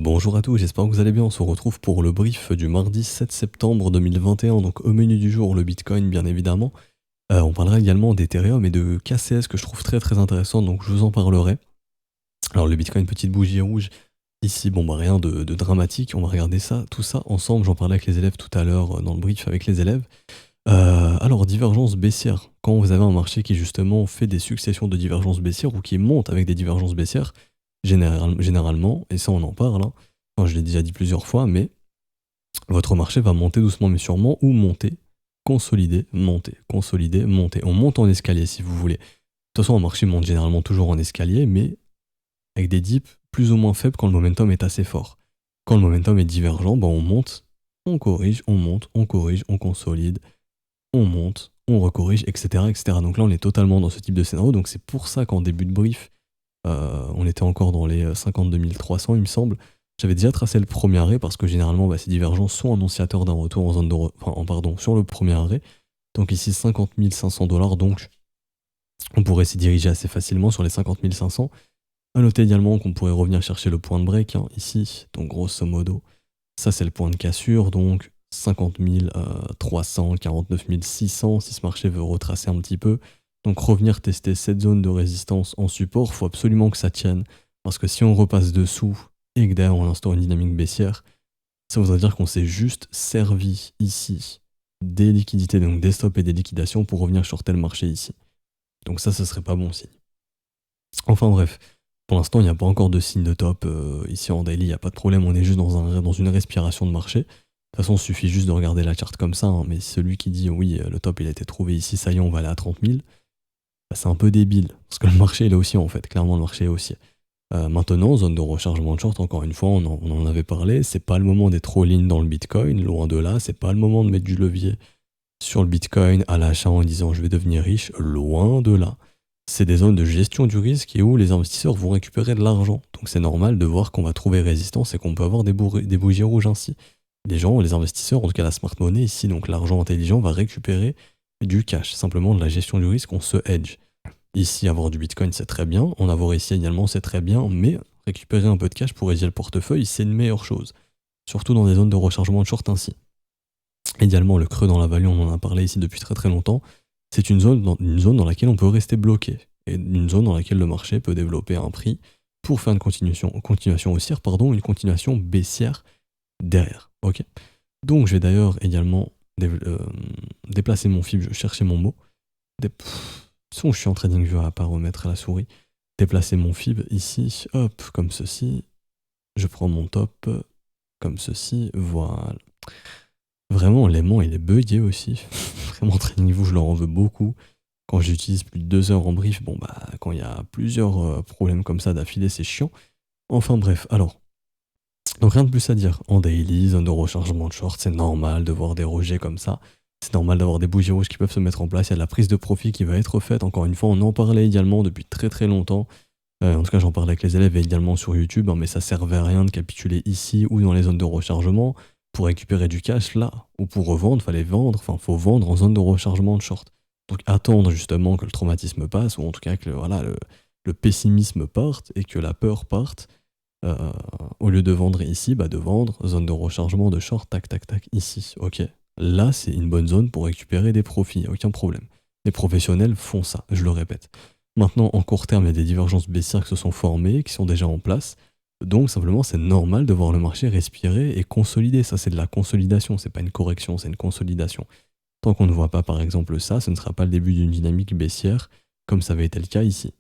Bonjour à tous, j'espère que vous allez bien. On se retrouve pour le brief du mardi 7 septembre 2021. Donc au menu du jour, le Bitcoin bien évidemment. On parlera également d'Ethereum et de KCS que je trouve très très intéressant, donc je vous en parlerai. Alors le Bitcoin, petite bougie rouge. Ici, bon bah rien de dramatique, on va regarder ça, tout ça ensemble. J'en parlais avec les élèves tout à l'heure dans le brief avec les élèves. Alors divergence baissière. Quand vous avez un marché qui justement fait des successions de divergences baissières ou qui monte avec des divergences baissières, généralement, et ça on en parle, hein, enfin, je l'ai déjà dit plusieurs fois, mais votre marché va monter doucement mais sûrement, ou monter, consolider, monter, consolider, monter. On monte en escalier si vous voulez. De toute façon, un marché monte généralement toujours en escalier, mais avec des dips plus ou moins faibles quand le momentum est assez fort. Quand le momentum est divergent, ben on monte, on corrige, on monte, on corrige, on consolide, on monte, on recorrige, etc., etc. Donc là, on est totalement dans ce type de scénario. Donc c'est pour ça qu'en début de brief, on était encore dans les 52 300, il me semble. J'avais déjà tracé le premier arrêt parce que généralement, bah, ces divergences sont annonciateurs d'un retour en zone de pardon, sur le premier arrêt. Donc ici, 50 500 $. Donc on pourrait s'y diriger assez facilement sur les 50 500. À noter également qu'on pourrait revenir chercher le point de break ici. Donc grosso modo, ça c'est le point de cassure. Donc 50 300, 49 600 si ce marché veut retracer un petit peu. Donc revenir tester cette zone de résistance en support, il faut absolument que ça tienne. Parce que si on repasse dessous et que derrière on instaure une dynamique baissière, ça voudrait dire qu'on s'est juste servi ici des liquidités, donc des stops et des liquidations pour revenir shorter le marché ici. Donc ça, ce serait pas bon signe. Enfin bref, pour l'instant, il n'y a pas encore de signe de top ici en daily, il n'y a pas de problème, on est juste dans une respiration de marché. De toute façon, il suffit juste de regarder la charte comme ça, hein, mais celui qui dit oui, le top il a été trouvé ici, ça y est, on va aller à 30 000, bah, c'est un peu débile, parce que le marché il est haussier en fait, clairement le marché est haussier. Maintenant, zone de rechargement de short, encore une fois, on en avait parlé, c'est pas le moment d'être all-in dans le Bitcoin, loin de là, c'est pas le moment de mettre du levier sur le Bitcoin à l'achat en disant je vais devenir riche, loin de là. C'est des zones de gestion du risque et où les investisseurs vont récupérer de l'argent. Donc c'est normal de voir qu'on va trouver résistance et qu'on peut avoir des bougies rouges ainsi. Les gens, les investisseurs, en tout cas la smart money ici, donc l'argent intelligent, va récupérer du cash, simplement de la gestion du risque, on se hedge. Ici, avoir du Bitcoin, c'est très bien. En avoir ici également, c'est très bien. Mais récupérer un peu de cash pour aider le portefeuille, c'est une meilleure chose. Surtout dans des zones de rechargement de short ainsi. Également, le creux dans la value, on en a parlé ici depuis très très longtemps. C'est une zone dans laquelle on peut rester bloqué. Et une zone dans laquelle le marché peut développer un prix pour faire une continuation haussière, une continuation baissière derrière. Ok. Donc, je vais d'ailleurs également déplacer mon fib, je cherchais mon mot. Je suis en TradingView à pas remettre la souris. Déplacer mon fib ici, hop, comme ceci. Je prends mon top, comme ceci, voilà. Vraiment, l'aimant, il est buggé aussi. Vraiment, TradingView, je leur en veux beaucoup. Quand j'utilise plus de 2 heures en brief, bon bah, quand il y a plusieurs problèmes comme ça d'affilée, c'est chiant. Enfin bref, alors. Donc rien de plus à dire. En daily, zone de rechargement de short, c'est normal de voir des rejets comme ça. C'est normal d'avoir des bougies rouges qui peuvent se mettre en place. Il y a de la prise de profit qui va être faite. Encore une fois, on en parlait également depuis très très longtemps. En tout cas, j'en parlais avec les élèves et également sur YouTube. Mais ça servait à rien de capituler ici ou dans les zones de rechargement pour récupérer du cash là. Ou pour revendre, fallait vendre. Enfin, faut vendre en zone de rechargement de short. Donc attendre justement que le traumatisme passe, ou en tout cas que le pessimisme parte et que la peur parte. Au lieu de vendre ici, bah de vendre, zone de rechargement de short, tac tac tac, ici, ok. Là, c'est une bonne zone pour récupérer des profits, aucun problème. Les professionnels font ça, je le répète. Maintenant, en court terme, il y a des divergences baissières qui se sont formées, qui sont déjà en place. Donc, simplement, c'est normal de voir le marché respirer et consolider. Ça, c'est de la consolidation, c'est pas une correction, c'est une consolidation. Tant qu'on ne voit pas, par exemple, ça, ce ne sera pas le début d'une dynamique baissière, comme ça avait été le cas ici.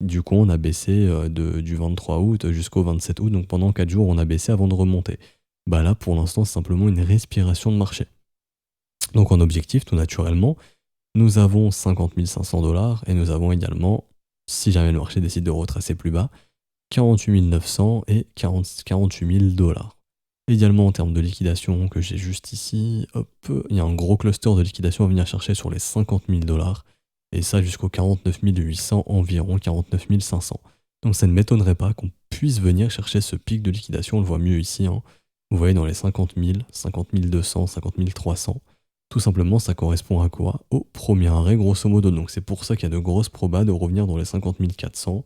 Du coup, on a baissé du 23 août jusqu'au 27 août, donc pendant 4 jours, on a baissé avant de remonter. Bah là, pour l'instant, c'est simplement une respiration de marché. Donc en objectif, tout naturellement, nous avons 50 500 $ et nous avons également, si jamais le marché décide de retracer plus bas, 48 900 et 48 000 $. Également en termes de liquidation que j'ai juste ici, hop, il y a un gros cluster de liquidation à venir chercher sur les 50 000 $. Et ça jusqu'aux 49 800, environ 49 500. Donc ça ne m'étonnerait pas qu'on puisse venir chercher ce pic de liquidation, on le voit mieux ici. Hein. Vous voyez dans les 50 000, 50 200, 50 300. Tout simplement, ça correspond à quoi? Au premier arrêt, grosso modo. Donc c'est pour ça qu'il y a de grosses probas de revenir dans les 50 400.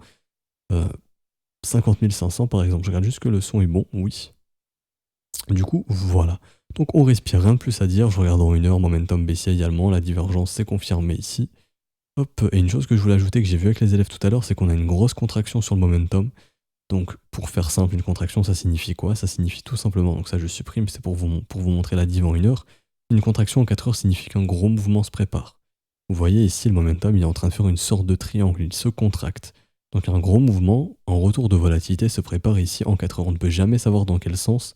50 500 par exemple. Je regarde juste que le son est bon, oui. Du coup, voilà. Donc on respire, rien de plus à dire. Je regarde en 1 heure, momentum baissier également, la divergence s'est confirmée ici. Hop, et une chose que je voulais ajouter que j'ai vu avec les élèves tout à l'heure, c'est qu'on a une grosse contraction sur le momentum. Donc pour faire simple, une contraction ça signifie quoi? Ça signifie tout simplement, donc ça je supprime, c'est pour vous montrer la div en 1 heure. Une contraction en 4 heures signifie qu'un gros mouvement se prépare. Vous voyez ici le momentum il est en train de faire une sorte de triangle, il se contracte. Donc un gros mouvement en retour de volatilité se prépare ici en 4 heures. On ne peut jamais savoir dans quel sens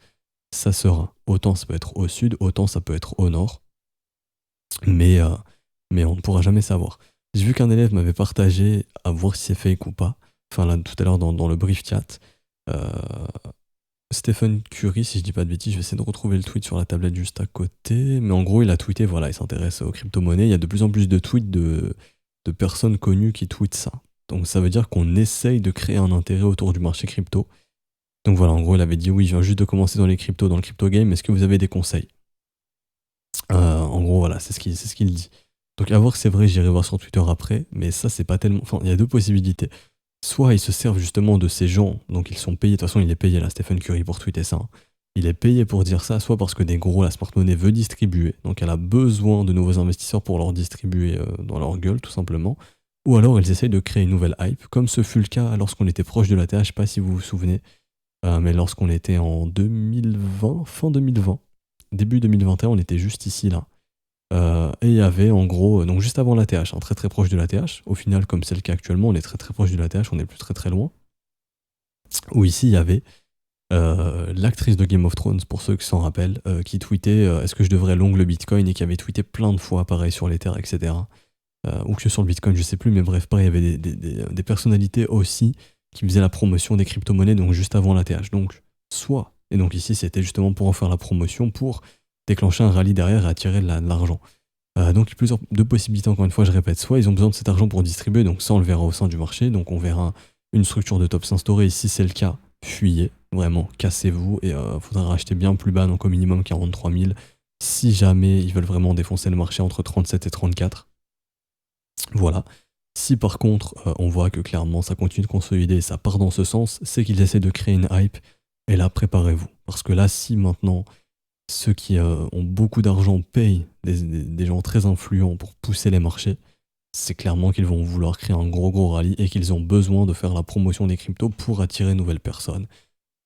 ça sera. Autant ça peut être au sud, autant ça peut être au nord. Mais, euh, mais on ne pourra jamais savoir. J'ai vu qu'un élève m'avait partagé à voir si c'est fake ou pas. Enfin là tout à l'heure dans le brief chat. Euh, Stephen Curry, si je dis pas de bêtises, je vais essayer de retrouver le tweet sur la tablette juste à côté. Mais en gros, il a tweeté, voilà, il s'intéresse aux crypto-monnaies. Il y a de plus en plus de tweets de personnes connues qui tweetent ça. Donc ça veut dire qu'on essaye de créer un intérêt autour du marché crypto. Donc voilà, en gros, il avait dit oui, je viens juste de commencer dans les cryptos, dans le crypto game, est-ce que vous avez des conseils? En gros, voilà, c'est ce qu'il dit. Donc à voir si c'est vrai, j'irai voir sur Twitter après, mais ça, c'est pas tellement. Enfin, il y a deux possibilités. Soit ils se servent justement de ces gens, donc ils sont payés, de toute façon il est payé là, Stephen Curry pour tweeter ça, hein. Il est payé pour dire ça, soit parce que des gros, la smart money veut distribuer, donc elle a besoin de nouveaux investisseurs pour leur distribuer dans leur gueule tout simplement, ou alors ils essayent de créer une nouvelle hype, comme ce fut le cas lorsqu'on était proche de la TH, je sais pas si vous vous souvenez, mais lorsqu'on était en 2020, fin 2020, début 2021, on était juste ici là. Et il y avait en gros, donc juste avant la TH, hein, très très proche de la TH. Au final, comme c'est le cas actuellement, on est très très proche de la TH, on n'est plus très très loin. Où ici, il y avait l'actrice de Game of Thrones, pour ceux qui s'en rappellent, qui tweetait est-ce que je devrais long le Bitcoin et qui avait tweeté plein de fois, pareil sur l'Ether, etc. Ou que sur le Bitcoin, je sais plus, mais bref, pareil, il y avait des personnalités aussi qui faisaient la promotion des crypto-monnaies, donc juste avant la TH. Donc, soit, et donc ici, c'était justement pour en faire la promotion, pour déclencher un rallye derrière et attirer de l'argent. Donc il y a deux possibilités, encore une fois, je répète. Soit ils ont besoin de cet argent pour distribuer, donc ça on le verra au sein du marché, donc on verra une structure de top s'instaurer, et si c'est le cas, fuyez, vraiment, cassez-vous, et faudra racheter bien plus bas, donc au minimum 43 000, si jamais ils veulent vraiment défoncer le marché entre 37 et 34. Voilà. Si par contre on voit que clairement ça continue de consolider et ça part dans ce sens, c'est qu'ils essaient de créer une hype, et là préparez-vous. Parce que là, si maintenant ceux qui ont beaucoup d'argent payent des gens très influents pour pousser les marchés, c'est clairement qu'ils vont vouloir créer un gros rallye et qu'ils ont besoin de faire la promotion des cryptos pour attirer de nouvelles personnes,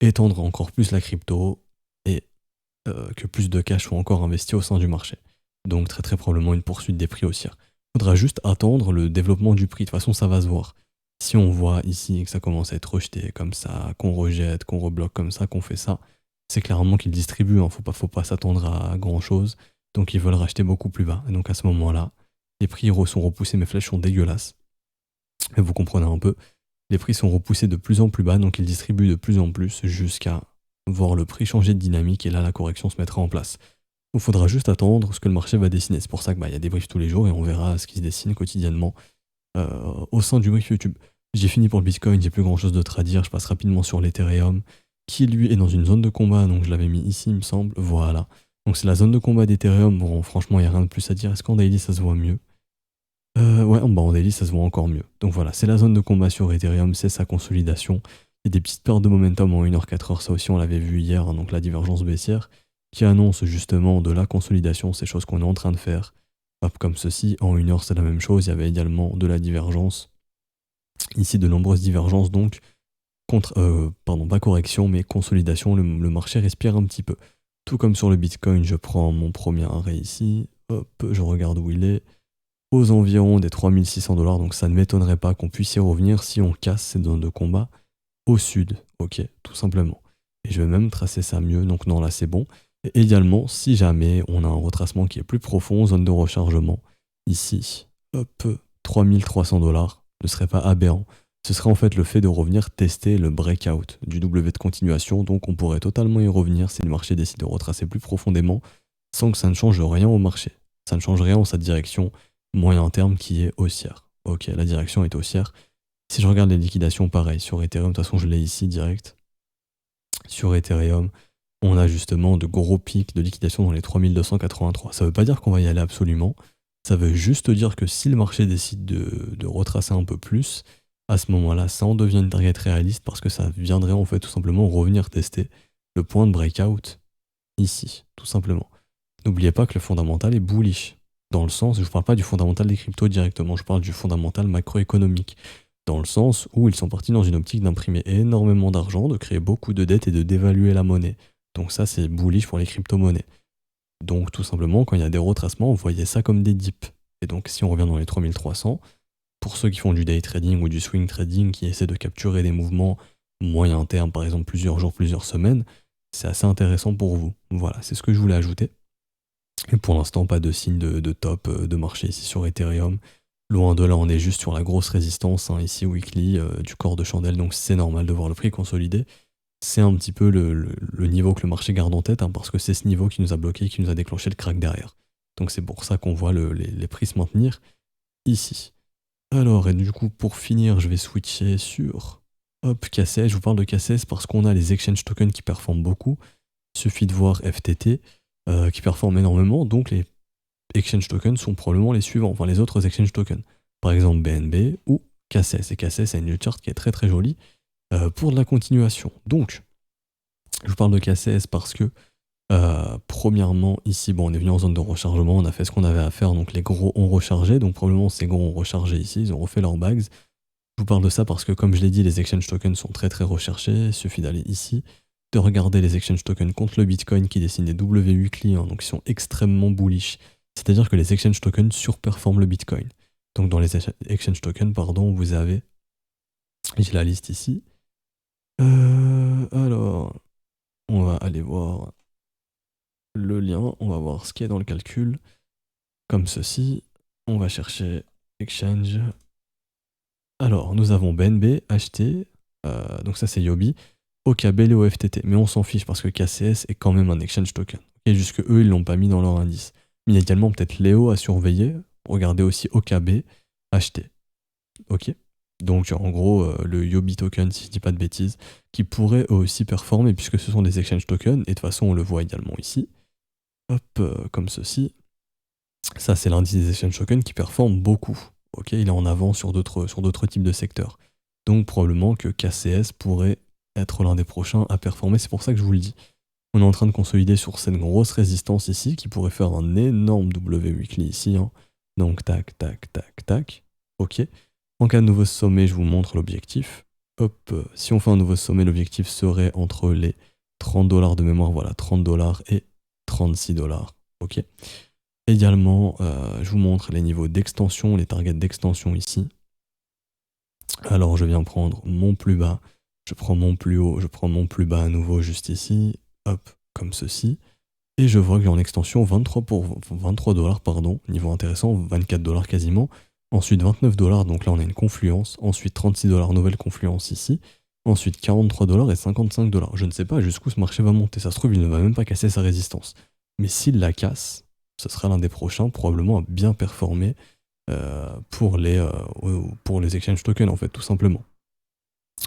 étendre encore plus la crypto et que plus de cash soit encore investi au sein du marché. Donc très très probablement une poursuite des prix haussières. Il faudra juste attendre le développement du prix, de toute façon ça va se voir. Si on voit ici que ça commence à être rejeté comme ça, qu'on rejette, qu'on rebloque comme ça, qu'on fait ça, c'est clairement qu'ils distribuent, hein. Faut pas s'attendre à grand chose. Donc ils veulent racheter beaucoup plus bas. Et donc à ce moment-là, les prix sont repoussés, mes flèches sont dégueulasses. Et vous comprenez un peu, les prix sont repoussés de plus en plus bas, donc ils distribuent de plus en plus jusqu'à voir le prix changer de dynamique et là la correction se mettra en place. Il faudra juste attendre ce que le marché va dessiner. C'est pour ça qu'il y a des briefs tous les jours et on verra ce qui se dessine quotidiennement au sein du brief YouTube. J'ai fini pour le Bitcoin, j'ai plus grand chose d'autre à dire, je passe rapidement sur l'Ethereum, qui lui est dans une zone de combat, donc je l'avais mis ici il me semble, voilà. Donc c'est la zone de combat d'Ethereum, bon franchement il n'y a rien de plus à dire, est-ce qu'en daily ça se voit mieux? Ouais, en daily ça se voit encore mieux. Donc voilà, c'est la zone de combat sur Ethereum, c'est sa consolidation. Il y a des petites pertes de momentum en 1 heure, 4 heures, ça aussi on l'avait vu hier, hein, donc la divergence baissière, qui annonce justement de la consolidation, ces choses qu'on est en train de faire. Hop, comme ceci, en 1 heure c'est la même chose, il y avait également de la divergence. Ici de nombreuses divergences donc, pas correction, mais consolidation, le marché respire un petit peu. Tout comme sur le Bitcoin, je prends mon premier arrêt ici, hop, je regarde où il est, aux environs des 3600 $, donc ça ne m'étonnerait pas qu'on puisse y revenir si on casse ces zones de combat au sud, ok, tout simplement. Et je vais même tracer ça mieux, donc non là c'est bon. Et également, si jamais on a un retracement qui est plus profond, zone de rechargement, ici, hop, 3300 $, ne serait pas aberrant. Ce serait en fait le fait de revenir tester le breakout du W de continuation, donc on pourrait totalement y revenir si le marché décide de retracer plus profondément, sans que ça ne change rien au marché. Ça ne change rien en sa direction moyen terme qui est haussière. Ok, la direction est haussière. Si je regarde les liquidations, pareil, sur Ethereum, de toute façon je l'ai ici direct. Sur Ethereum, on a justement de gros pics de liquidation dans les 3283. Ça veut pas dire qu'on va y aller absolument, ça veut juste dire que si le marché décide de retracer un peu plus, À ce moment-là, ça en devient une target réaliste parce que ça viendrait en fait tout simplement revenir tester le point de breakout ici, tout simplement. N'oubliez pas que le fondamental est bullish. Dans le sens, je ne parle pas du fondamental des cryptos directement, je parle du fondamental macroéconomique. Dans le sens où ils sont partis dans une optique d'imprimer énormément d'argent, de créer beaucoup de dettes et de dévaluer la monnaie. Donc ça, c'est bullish pour les crypto-monnaies. Donc tout simplement, quand il y a des retracements, on voyait ça comme des dips. Et donc si on revient dans les 3300, pour ceux qui font du day trading ou du swing trading, qui essaient de capturer des mouvements moyen terme, par exemple plusieurs jours, plusieurs semaines, c'est assez intéressant pour vous. Voilà, c'est ce que je voulais ajouter. Et pour l'instant, pas de signe de top de marché ici sur Ethereum. Loin de là, on est juste sur la grosse résistance, hein, ici weekly, du corps de chandelle, donc c'est normal de voir le prix consolider. C'est un petit peu le niveau que le marché garde en tête, hein, parce que c'est ce niveau qui nous a bloqué, qui nous a déclenché le crack derrière. Donc c'est pour ça qu'on voit les prix se maintenir ici. Alors, et du coup, pour finir, je vais switcher sur KCS. Je vous parle de KCS parce qu'on a les exchange tokens qui performent beaucoup. Il suffit de voir FTT qui performe énormément. Donc, les exchange tokens sont probablement les suivants, enfin les autres exchange tokens. Par exemple, BNB ou KCS. Et KCS a une chart qui est très très jolie pour de la continuation. Donc, je vous parle de KCS parce que premièrement, ici, bon, on est venu en zone de rechargement, on a fait ce qu'on avait à faire, donc les gros ont rechargé, donc probablement ces gros ont rechargé ici, ils ont refait leurs bags. Je vous parle de ça parce que, comme je l'ai dit, les exchange tokens sont très très recherchés, il suffit d'aller ici, de regarder les exchange tokens contre le Bitcoin qui dessinent des W weekly, hein, donc ils sont extrêmement bullish. C'est-à-dire que les exchange tokens surperforment le Bitcoin. Donc dans les exchange tokens, pardon, vous avez, j'ai la liste ici. Alors, on va aller voir le lien, on va voir ce qui est dans le calcul, comme ceci. On va chercher Exchange. Alors, nous avons BNB, HT, donc ça c'est Yobi, OKB, Léo FTT. Mais on s'en fiche parce que KCS est quand même un exchange token. Et jusque eux, ils l'ont pas mis dans leur indice. Mais il y a également peut-être Léo à surveiller. Regardez aussi OKB, HT. Ok. Donc en gros, le Yobi token, si je dis pas de bêtises, qui pourrait eux aussi performer puisque ce sont des exchange tokens. Et de toute façon, on le voit également ici. Hop, comme ceci. Ça, c'est l'indice des exchange tokens qui performe beaucoup. Ok, il est en avant sur d'autres types de secteurs. Donc probablement que KCS pourrait être l'un des prochains à performer. C'est pour ça que je vous le dis. On est en train de consolider sur cette grosse résistance ici qui pourrait faire un énorme W weekly ici. Hein. Donc tac, tac, tac, tac. Ok. En cas de nouveau sommet, je vous montre l'objectif. Hop, si on fait un nouveau sommet, l'objectif serait entre les 30 $ de mémoire, voilà, 30 $ et 36 $. Ok. Également, je vous montre les niveaux d'extension, les targets d'extension ici. Alors je viens prendre mon plus bas, je prends mon plus haut, je prends mon plus bas à nouveau juste ici, hop, comme ceci. Et je vois que j'ai en extension 23 $, pardon, niveau intéressant, 24 $ quasiment. Ensuite 29 $, donc là on a une confluence. Ensuite 36 $, nouvelle confluence ici. Ensuite 43 $ et 55 $. Je ne sais pas jusqu'où ce marché va monter, ça se trouve il ne va même pas casser sa résistance. Mais s'il la casse, ce sera l'un des prochains probablement à bien performer pour les exchange tokens en fait, tout simplement.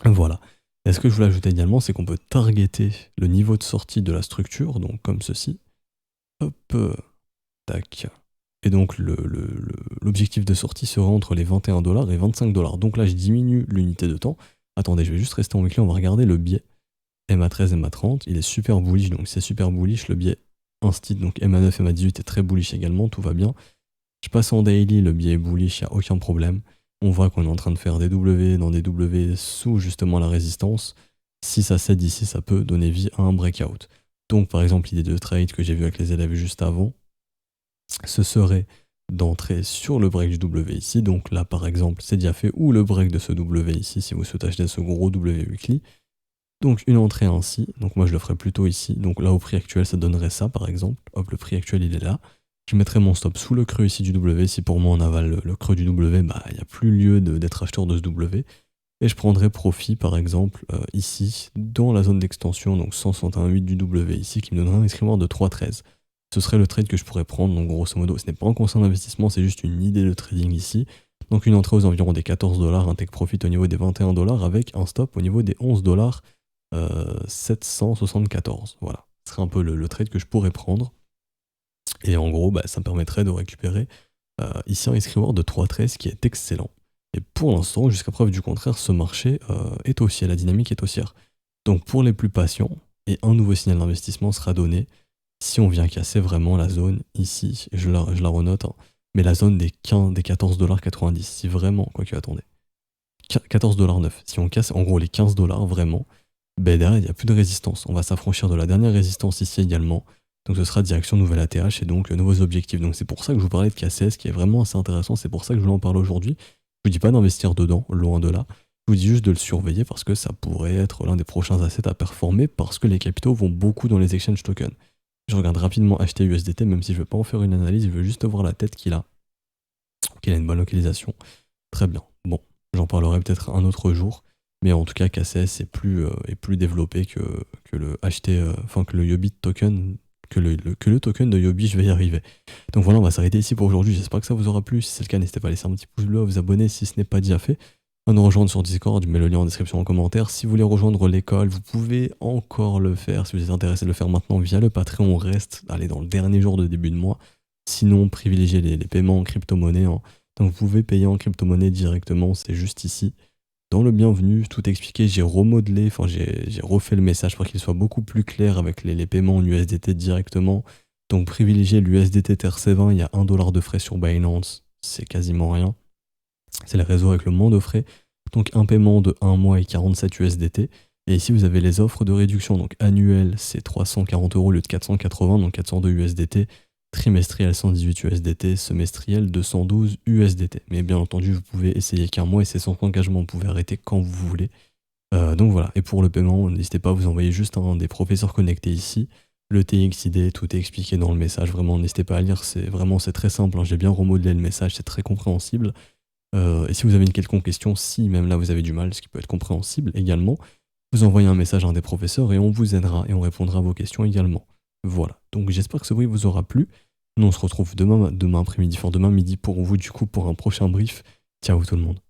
Voilà. Et ce que je voulais ajouter également, c'est qu'on peut targeter le niveau de sortie de la structure, donc comme ceci. Hop, tac. Et donc l'objectif de sortie sera entre les 21 $ et 25 $. Donc là, je diminue l'unité de temps. Attendez, je vais juste rester en weekly, on va regarder le biais. MA13, MA30, il est super bullish, donc c'est super bullish. Le biais Instit, donc MA9, MA18 est très bullish également, tout va bien. Je passe en daily, le biais est bullish, il n'y a aucun problème. On voit qu'on est en train de faire des W dans des W sous justement la résistance. Si ça cède ici, ça peut donner vie à un breakout. Donc par exemple, l'idée de trade que j'ai vu avec les élèves juste avant, ce serait d'entrer sur le break du W ici. Donc là par exemple, c'est déjà fait, ou le break de ce W ici, si vous souhaitez acheter ce gros W weekly. Donc une entrée ainsi, donc moi je le ferais plutôt ici, donc là au prix actuel ça donnerait ça par exemple, hop le prix actuel il est là, je mettrais mon stop sous le creux ici du W, si pour moi on avale le creux du W, bah il n'y a plus lieu d'être acheteur de ce W, et je prendrais profit par exemple ici, dans la zone d'extension, donc 161,8 du W ici, qui me donnerait un escrimeur de 3,13. Ce serait le trade que je pourrais prendre, donc grosso modo, ce n'est pas un conseil d'investissement, c'est juste une idée de trading ici, donc une entrée aux environs des 14 $, un take profit au niveau des 21 $ avec un stop au niveau des 11 $. 774, voilà. Ce serait un peu le trade que je pourrais prendre. Et en gros, bah, ça me permettrait de récupérer ici un risk reward de 3,13 qui est excellent. Et pour l'instant, jusqu'à preuve du contraire, ce marché est haussier, la dynamique est haussière. Donc pour les plus patients, et un nouveau signal d'investissement sera donné si on vient casser vraiment la zone ici, je la renote, hein, mais la zone des 14,90$, si vraiment, quoi que attendez, 14,9$, si on casse en gros les 15$ vraiment, ben derrière il n'y a plus de résistance. On va s'affranchir de la dernière résistance ici également, donc ce sera direction nouvelle ATH et donc nouveaux objectifs. Donc c'est pour ça que je vous parlais de KCS qui est vraiment assez intéressant, c'est pour ça que je voulais en parler aujourd'hui. Je vous dis pas d'investir dedans, loin de là. Je vous dis juste de le surveiller parce que ça pourrait être l'un des prochains assets à performer parce que les capitaux vont beaucoup dans les exchange tokens. Je regarde rapidement HTUSDT, même si je ne veux pas en faire une analyse, je veux juste voir la tête qu'il a une bonne localisation. Très bien. Bon, j'en parlerai peut-être un autre jour, mais en tout cas, KCS est plus développé que le que le Yobit token, que le token de Yobi, je vais y arriver. Donc voilà, on va s'arrêter ici pour aujourd'hui. J'espère que ça vous aura plu. Si c'est le cas, n'hésitez pas à laisser un petit pouce bleu, à vous abonner si ce n'est pas déjà fait, à nous rejoindre sur Discord, je mets le lien en description en commentaire. Si vous voulez rejoindre l'école, vous pouvez encore le faire. Si vous êtes intéressé de le faire maintenant via le Patreon, on reste allez, dans le dernier jour de début de mois. Sinon, privilégiez les paiements en crypto-monnaie, hein. Donc vous pouvez payer en crypto-monnaie directement, c'est juste ici. Dans le bienvenu, tout expliqué, j'ai remodelé, enfin j'ai refait le message pour qu'il soit beaucoup plus clair avec les paiements en USDT directement. Donc privilégiez l'USDT TRC20, il y a 1$ de frais sur Binance, c'est quasiment rien. C'est le réseau avec le moins de frais. Donc un paiement de 1 mois et 47 USDT. Et ici vous avez les offres de réduction. Donc annuel c'est 340€ au lieu de 480, donc 402 USDT. Trimestriel 118 USDT, semestriel 212 USDT. Mais bien entendu vous pouvez essayer qu'un mois et c'est sans engagement, vous pouvez arrêter quand vous voulez. Donc voilà, et pour le paiement, n'hésitez pas à vous envoyer juste un des professeurs connectés ici. Le TXID, tout est expliqué dans le message, vraiment n'hésitez pas à lire, c'est très simple, hein. J'ai bien remodelé le message, c'est très compréhensible. Et si vous avez une quelconque question, si même là vous avez du mal, ce qui peut être compréhensible également, vous envoyez un message à un des professeurs et on vous aidera et on répondra à vos questions également. Voilà, donc j'espère que ce brief vous aura plu. Nous on se retrouve demain après-midi, demain midi pour vous du coup pour un prochain brief. Ciao tout le monde.